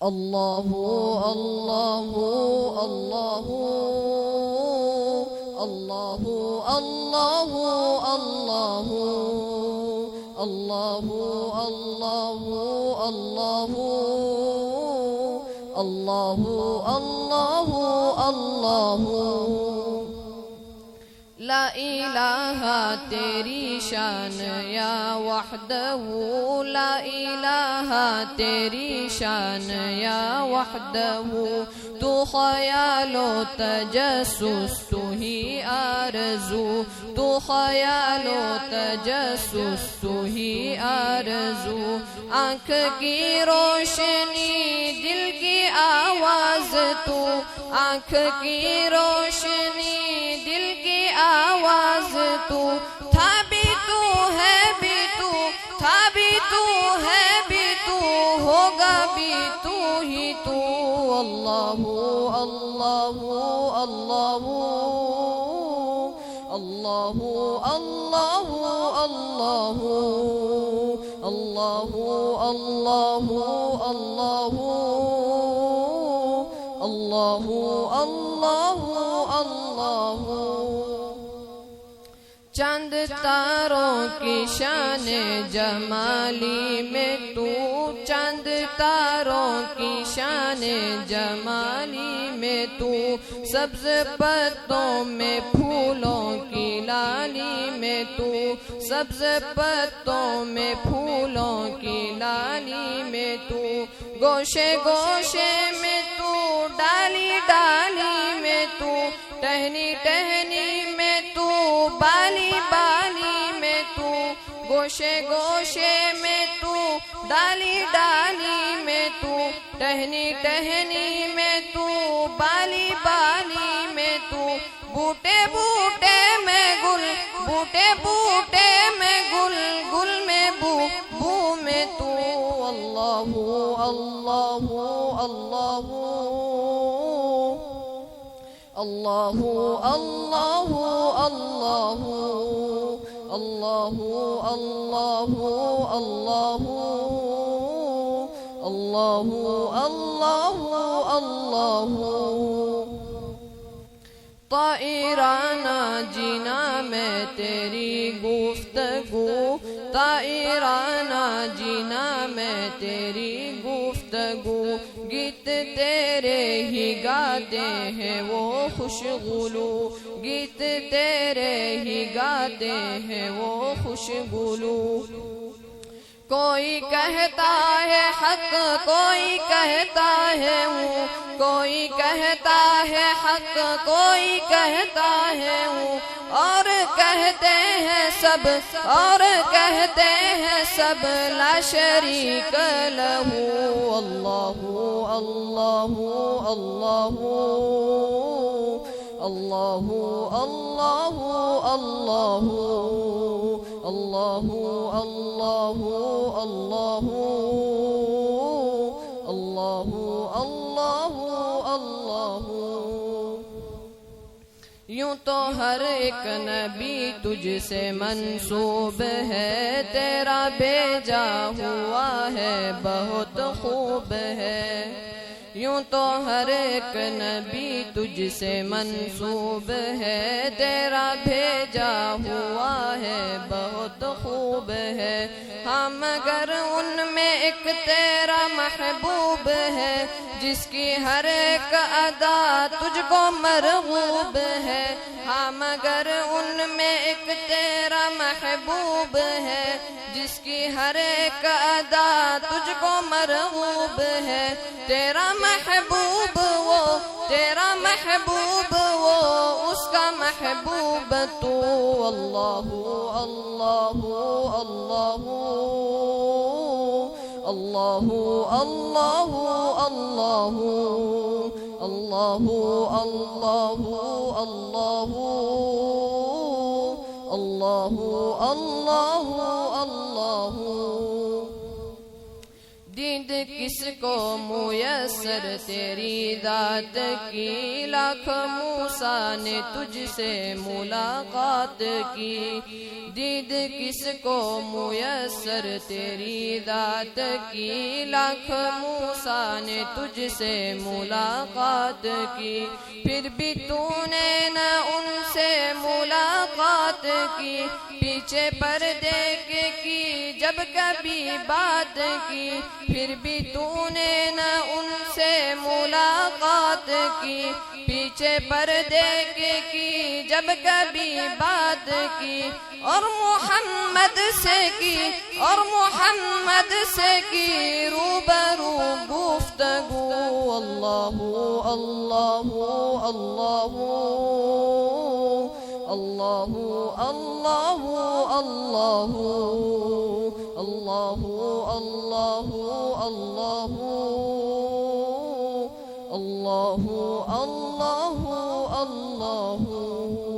اللہ اللہ اللہ اللہ اللہ اللہ اللہ اللہ اللہ اللہ اللہ لا الہ تیری شان یا وحدہ لا الہ تیری شان یا وحدہ تو خیال و تجسس تو ہی آرزو تو خیال و تجسس تو ہی آرزو آنکھ کی روشنی دل کی آواز تو آنکھ کی روشنی دل کی آواز تو تھا بھی تو ہے بھی تو تھا بھی تو ہے بھی تو ہوگا بھی تو ہی تو اللہ اللہ اللہ اللہ اللہ اللہ اللہ اللہ اللہ اللہ اللہ چاند تاروں کی شان جمالی میں تو چاند تاروں کی شان جمالی میں تو سبز پتوں میں پھولوں کی لالی میں تو سبز پتوں میں پھولوں کی لالی میں تو گوشے گوشے میں تو ڈالی ڈالی میں تو ٹہنی ٹہنی میں تو بالی بالی میں تو گوشے گوشے میں تو ڈالی ڈالی میں تو ٹہنی ٹہنی میں تو بالی بالی میں تو بوٹے بوٹے میں گل بوٹے بوٹے میں گل گل میں بو بو میں تو اللہ اللہ اللہ اللہ اللہ اللہ اللہ اللہ اللہ اللہ اللہ طائرانہ جینا میں تیری گفتگو طائرانہ جینا میں تیری گفتگو گیت تیرے ہی گاتے ہیں وہ خوشگلو گیت تیرے ہی گاتے ہیں وہ خوشگلو کوئی کہتا ہے حق کوئی کہتا ہے ہوں کوئی کہتا ہے حق کوئی کہتا ہے ہوں اور کہتے ہیں سب اور کہتے ہیں سب لا شریک لہ اللہ اللہ اللہ اللہ اللہ اللہ اللہ اللہ اللہ اللہ اللہ اللہ یوں تو ہر ایک نبی تجھ سے منسوب ہے تیرا بھیجا ہوا ہے بہت خوب ہے یوں تو ہر ایک نبی تجھ سے منسوب ہے تیرا بھیجا ہوا ہے بہت خوب ہے ہاں مگر ان میں ایک تیرا محبوب ہے جس کی ہر ایک ادا تجھ کو مرغوب ہے ہاں مگر ان میں ایک تیرا محبوب ہے جس کی ہر ایک ادا تجھ کو مرغوب ہے تیرا محبوب وہ تیرا محبوب وہ اس کا محبوب تو اللہ اللہ اللہ اللہ اللہ اللہ اللہ اللہ اللہ اللہ اللہ دید کس کو میسر تیری ذات کی، لاکھ موسیٰ نے تجھ سے ملاقات کی، دید کس کو میسر تیری ذات کی، لاکھ موسیٰ نے تجھ سے ملاقات کی، پھر بھی تو نے نہ ان سے ملاقات کی، پیچھے پردے کے کی جب کبھی بات کی، پھر بھی تو نے نہ ان سے ملاقات کی، پیچھے پردے کے کی جب کبھی بات کی، اور محمد سے کی، اور محمد سے کی روبرو گفتگو، اللہ اللہ اللہ اللہ اللہ اللہ اللہ اللہ اللہ اللہ اللہ اللہ